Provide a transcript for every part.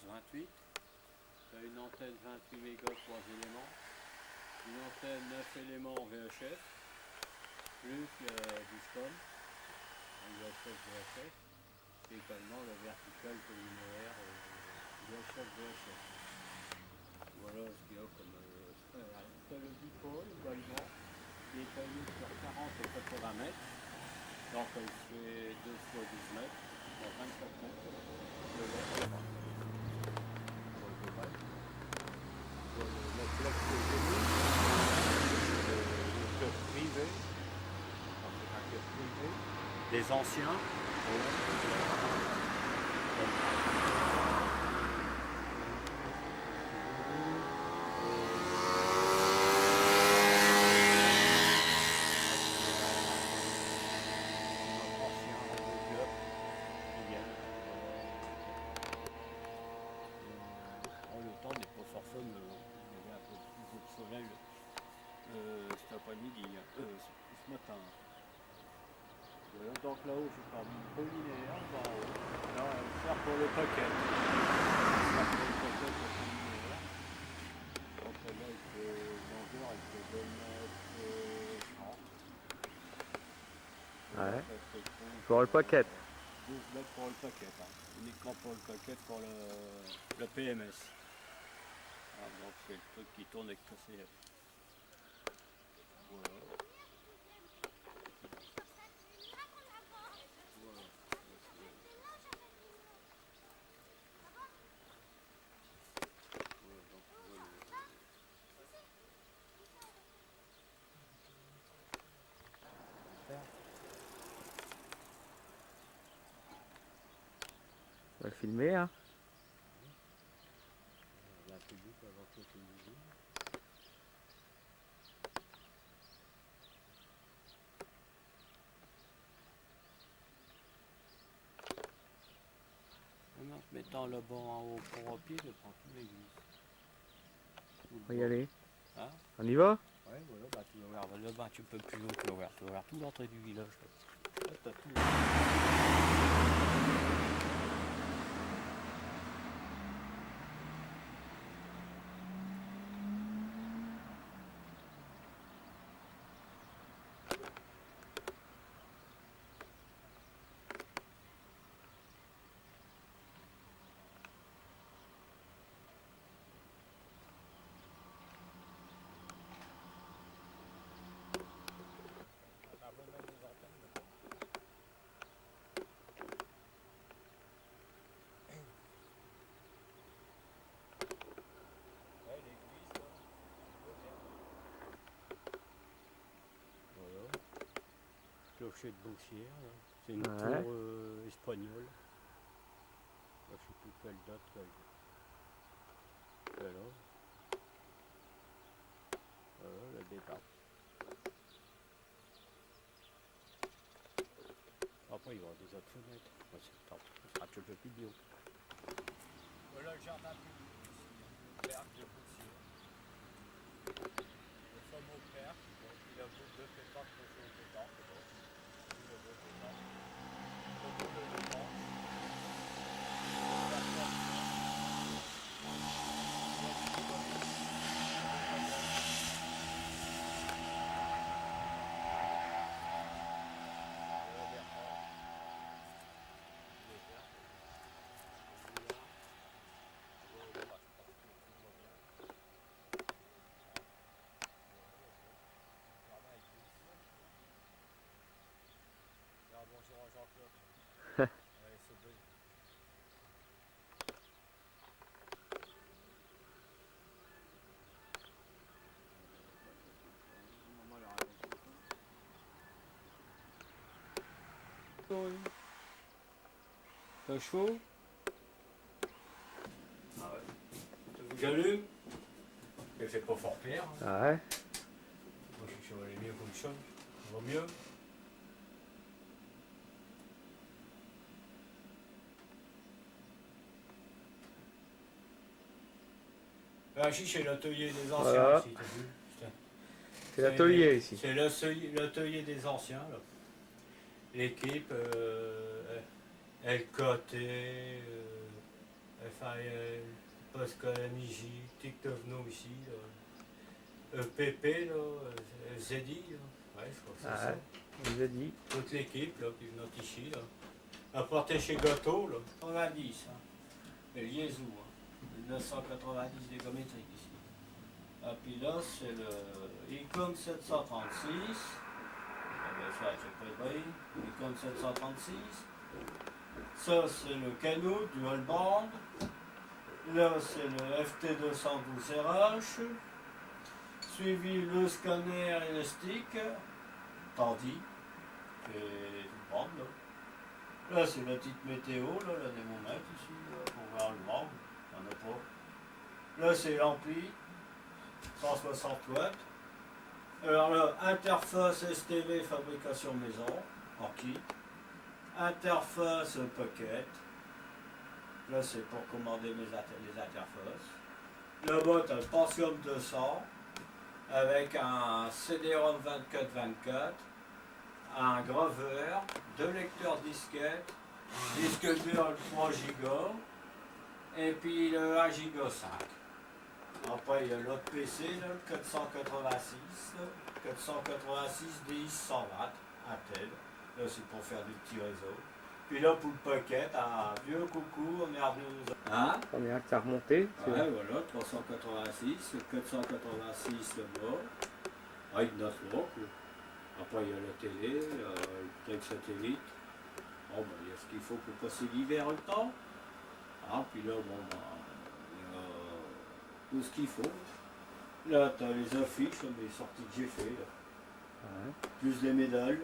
28. Tu as une antenne 28 mégas 3 éléments. Une antenne 9 éléments VHF. Plus le Discom. VHF, VHF. Et également le vertical linéaire VHF, VHF. Voilà ce qu'il y a comme... tu as le dipôle également. Qui est taillé sur 40 et 80 mètres. Donc il fait 2 fois 12 mètres. Donc 24 mètres. Le club que j'ai mis, le club privé, c'est un club privé, des anciens. Le temps n'est pas forcément, il est un peu plus optionnel cet après-midi, ce matin. Voilà, donc là-haut, j'ai pas mis peu linéaire, en haut. Là, on va faire pour le paquet. Donc là, il fait longueur, il fait 2 mètres 30. Ouais. Pour le paquet. 12 mètres pour le paquet, uniquement pour le paquet, pour le PMS. Ah, donc c'est le truc qui tourne avec KCF. Voilà. On va le filmer, hein. La public avant que tu me dises. En mettant le banc en haut pour au pied, je prends tout l'église. On va y aller. Hein? On y va? Ouais, voilà, bah tu vas voir, là-bas tu peux plus haut, tu vas voir toute l'entrée du village. Là, t'as tout. Clocher de Boussière, c'est une tour espagnole. Là, je ne sais plus quelle date qu'elle a. Voilà le départ. Après, il y aura des autres fenêtres. Ça sera un petit peu plus bio. Voilà le jardin public ici, le parc de Boussière. Le fameux parc, il a deux pétanques, le jeu de pétanque. Bonjour à Jean-Claude. Allez, c'est bon. T'as chaud? Ah ouais. J'allume. Il fait pas fort clair. Ah ouais. Moi je suis sur les mieux fonctionne. Ça va mieux. Ah si, c'est l'atelier des anciens Voilà. ici, t'as vu? C'est l'atelier ici. C'est l'atelier des anciens. L'équipe LKT, Pascal-Niji, Tiktovno aussi, PP, Zedi, ouais, je crois que c'est Ah ça. ouais, il a dit. Toute l'équipe là, qui venait ici, là. Apporté chez Gâteau, là, 90, hein. Et Liézou, hein. 1990 d'écométrique ici. Et puis là, c'est le Icom 736. On va faire, je peux le Icom 736. Ça, c'est le canot du Holband. Là, c'est le FT212RH. Suivi le scanner élastique. Tandy. Et tout prendre, là. Là, c'est la petite météo, là, la démomètre ici, là, pour voir le vent. Il n'y en a pas. Là, c'est l'ampli. 160 watts. Alors là, interface STV fabrication maison, en kit. Interface Pocket. Là, c'est pour commander les interfaces. Là-bas, tu as le Pentium 200 avec un CD-ROM 24-24, un graveur, 2 lecteurs disquettes, disque dur 3 Go et puis le 1 Go 5. Après, il y a l'autre PC, là, le 486, là, 486 DX 120, Intel. Là, c'est pour faire du petit réseau. Puis là, pour le pocket, un vieux coucou, on est revenu aux... Hein? On est qui a remonté. Ouais, voilà, 386, 486 là-bas, avec 9 blocs. Après, il y a la télé, le truc satellite. Bon, ben, il y a ce qu'il faut pour passer l'hiver le temps. Ah, puis là, bon, ben, il y a tout ce qu'il faut. Là, tu as les affiches, les sorties que j'ai fait, là. Ouais. Plus les médailles.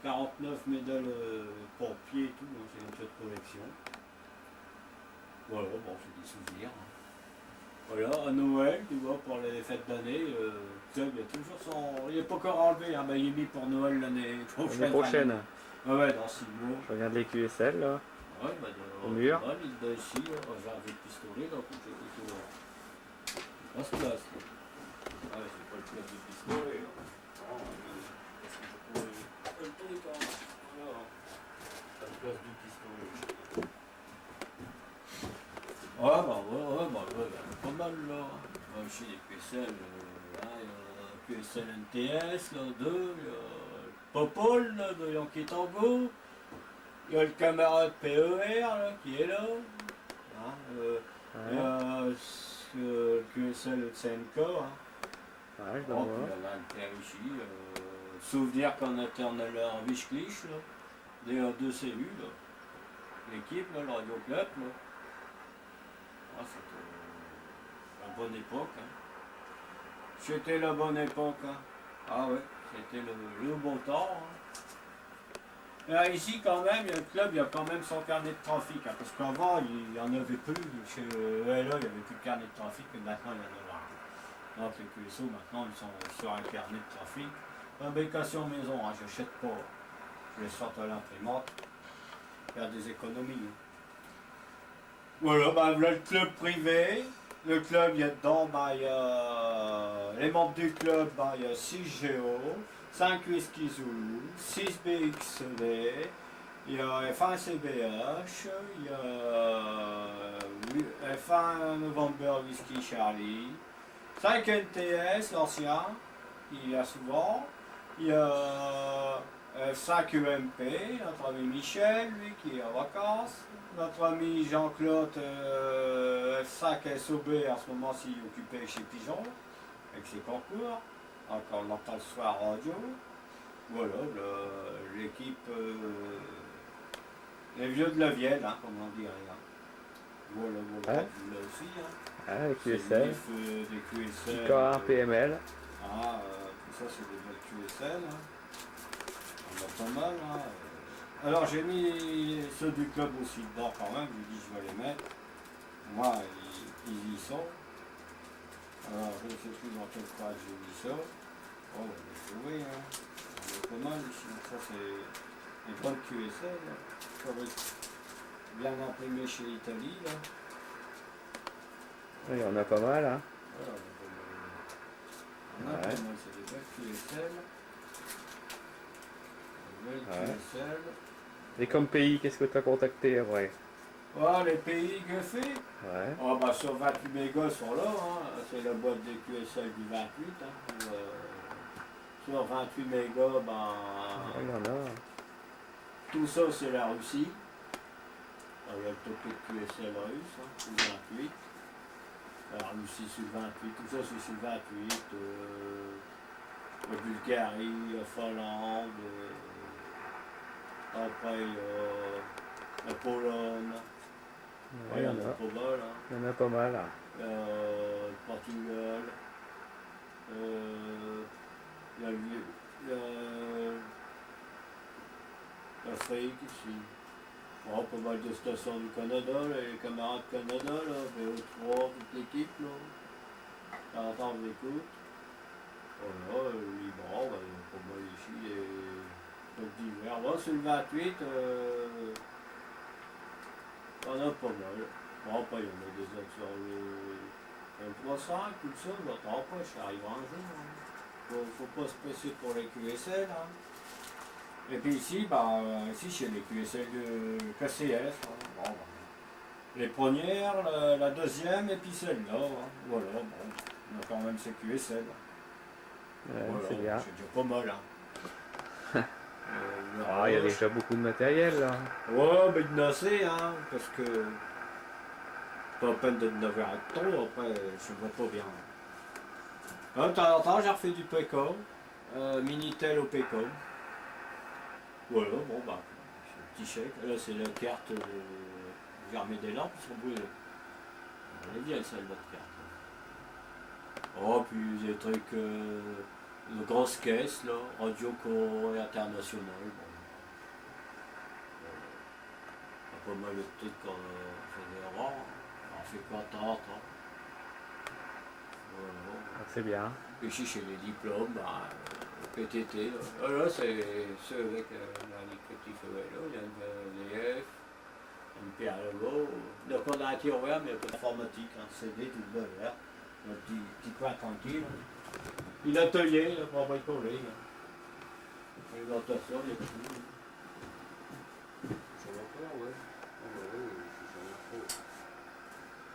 Il y a 49 médailles pompiers et tout, hein, c'est une petite collection. Voilà, bon, c'est des souvenirs. Hein. Voilà, à Noël, tu vois, pour les fêtes d'année, le club, il y a toujours son... Il n'est pas encore enlevé, hein, mais il est mis pour Noël l'année prochaine. L'année prochaine. Ah ouais, dans 6 mois. Je regarde les QSL là. Ouais, bah, Au mur. Il est ici, là, j'ai un vieux pistolet, là, pour que j'ai plutôt... Dans ce place, là. Ouais, c'est pas le club du pistolet, là. Non, qu'est-ce que je pourrais... Le truc, hein. Voilà. C'est la place du pistolet. Ouais, pas mal, là. Ouais, chez les QSL, il y a QSL NTS, là, 2, il y a Popol, là, de Yankee Tango. Il y a le camarade PER, là, qui est là. Hein, il y a le QSL de CNK. Hein. Ouais, je Oh, le puis vois. il y a l'Inter-Ici. Souvenir qu'on était en allant en Wischklich, là. Des 2 cellules, là. L'équipe, là, le Radio Club, là. Ah, c'était la bonne époque. Hein. C'était la bonne époque. Hein. Ah ouais, c'était le bon temps. Hein. Là, ici, quand même, le club, il y a quand même son carnet de trafic. Hein, parce qu'avant, il n'y en avait plus. Chez ELA, il n'y avait plus de carnet de trafic. Mais maintenant, il y en a. Donc, les QSO, maintenant, ils sont sur un carnet de trafic. Fabrication maison, hein, je n'achète pas. Je les sors à l'imprimante. Faire des économies. Hein. Voilà, ben, le club privé. Le club, il y a dedans, ben, il y a les membres du club, ben, il y a 6 Géo, 5 Whisky Zulu, 6 BXD, il y a F1 CBH, il y a F1 November Whisky Charlie, 5 NTS, l'ancien, il y a souvent, il y a F5 UMP, notre ami Michel, lui, qui est en vacances. Notre ami Jean-Claude F5 SOB, en ce moment, s'il est occupé chez Pigeon, avec ses concours. Encore, on l'entend le soir en radio. Voilà, l'équipe, les vieux de la Vienne, hein, comme on dirait. Hein. Voilà, Ouais. là aussi. Hein. Ah, les C'est QSL. des QSL. Encore un PML. Ah, tout ça, c'est des belles QSL. Hein. On a pas mal. Hein. Alors j'ai mis ceux du club aussi dedans quand même, je me dis je vais les mettre. Moi, ils y sont. Alors je ne sais plus dans quelle page j'ai mis ça. Oh, on va les trouver, hein. On a pas mal ici. Ça c'est les bonnes QSL. Là. Ça va être bien imprimé chez l'Italie. Là. Il y en a pas mal. Hein. Voilà, on a pas Ouais. mal, c'est des belles QSL. Des belles Ouais. QSL. Et comme pays, qu'est-ce que tu as contacté après? Voilà les pays que fait. Ouais. Oh, bah, sur 28 mégas sont là, hein. C'est la boîte de QSL du 28. Hein. Sur 28 mégas, ben, Il y en a. tout ça c'est la Russie. Alors, il y a le topo de QSL russe, hein, sur le 28. La Russie sur le 28, tout ça c'est sur le 28. La Bulgarie, la Finlande, après la Pologne. Ouais, Ouais, il y en a pas mal. Hein. Il y en a pas mal là. Le Portugal, il y a l'Afrique ici. Bon, pas mal de stations du Canada, là, les camarades Canada, là, VO3, toute l'équipe, là. T'entends, on écoute. Voilà, le Liban, ben, il y a pas mal ici, les Côte d'hiver. Là, sur le 28, on en a pas mal. Bon, après, il y en a des autres sur le 23.5, tout ça, j'attends pas, ça arrivera un jour. Hein. Faut pas se presser pour les QSL. Hein. Et puis ici, ici chez les QSL de KCS, hein. Bon, ben, les premières, la deuxième et puis celle-là. Hein. Voilà, bon, on a quand même ces QSL. Ouais, Voilà, c'est bien. c'est déjà pas mal. Hein. Ah, il y a déjà beaucoup de matériel là. Ouais, ben il y en a assez, hein, parce que pas la peine de 9 heures de trop, après je vois pas bien. Hein, de temps en temps, j'ai refait du PECOM, Minitel au PECOM. Voilà, bon bah, c'est un petit chèque. Là, c'est la carte, j'ai remis des lampes, ils sont brûlées. Elle est bien celle, votre carte. Oh, puis des trucs, de grosses caisses, là, Radio Corée International. Bon. Pas mal de trucs qu'on faisait avant. On fait quoi, tant. Voilà. Ah, c'est bien. Ici, chez les diplômes, PTT. Là, c'est ceux avec l'indicatif là. Il y a une VF, une PRO. Donc, on a un tir ouvert, mais il y a pas d'informatique. Hein. CD, tout le vert. Un petit coin tranquille. Une atelier, là, pour bricoler. Alimentation, il y a tout. Ça va faire, ouais.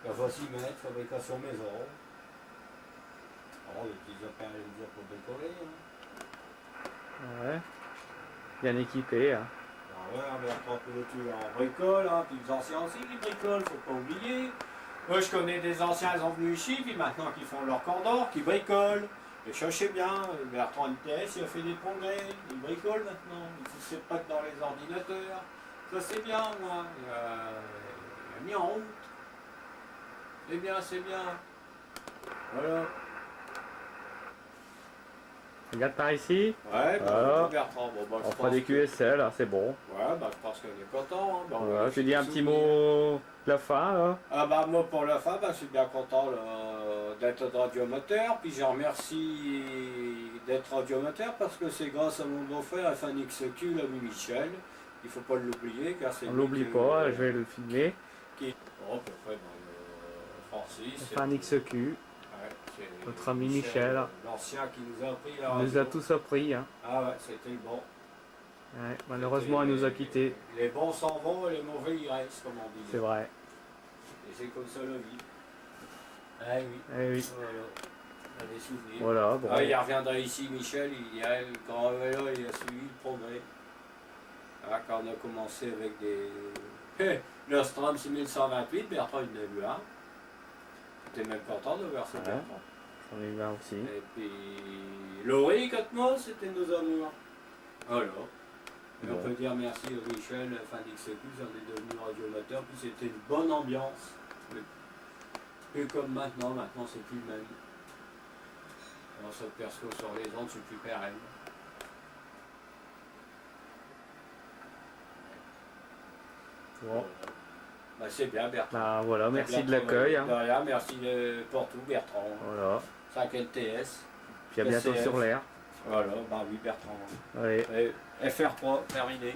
La facimètre, fabrication maison. Alors, les petits appareils pour bricoler. Hein. Ouais. Bien équipé. Hein. Ah ouais, mais après, tu en bricole, hein, puis les anciens aussi qui bricolent, faut pas oublier. Moi, je connais des anciens, ils sont venus ici, puis maintenant qu'ils font leur cordon, qui bricolent. Et cherchez bien, Bertrand NTS, il a fait des progrès, il bricole maintenant, il ne sait pas que dans les ordinateurs. Ça c'est bien, moi, il a mis en route. C'est bien, c'est bien. Voilà. Regarde par ici. Ouais, Voilà. Bertrand, bon, On fera des QSL, là, c'est bon. Ouais, je pense qu'on est content. Hein. Voilà, tu dis un petit mot de la fin là. Ah bah moi pour la fin, je suis bien content d'être radioamateur, puis je remercie d'être radioamateur parce que c'est grâce à mon beau-frère FNXQ, l'ami Michel. Il faut pas l'oublier car c'est On lui l'oublie qui- pas, je vais le filmer. Bon, à peu près Francis. Enfin, un XQ, Ouais, c'est notre ami Michel. L'ancien qui nous a appris la Il radio. nous a tous appris. Hein. Ah ouais, c'était le bon. Ouais, malheureusement, il nous a quittés. Les bons s'en vont et les mauvais ils restent, comme on dit. C'est vrai. Et c'est comme ça la vie. Ah oui. Eh oui. Voilà. On a des souvenirs. Voilà, bon. Ah, il reviendra ici, Michel, quand il a suivi le progrès. Ah, quand on a commencé avec des. Le Strom 6128, Bertrand il en a eu un. J'étais même content de voir ce Ouais. Bertrand. J'en ai eu un aussi. Et puis. Laurie, 4 mois, c'était nos amours. Voilà. Et on Bon. peut dire merci à Michel, fin d'XQ, on est devenu radioamateur, puis c'était une bonne ambiance. Mais plus comme maintenant c'est plus le même. On s'aperçoit sur les ondes, c'est plus pérenne. Bon. Bah, c'est bien Bertrand. Bah voilà, merci Bien de l'accueil. travaillé. Hein. De rien, merci pour tout Bertrand. Voilà. 5 LTS. Puis à bientôt SCF. sur l'air. Voilà, bah oui Bertrand. Allez. Et FR3, terminé.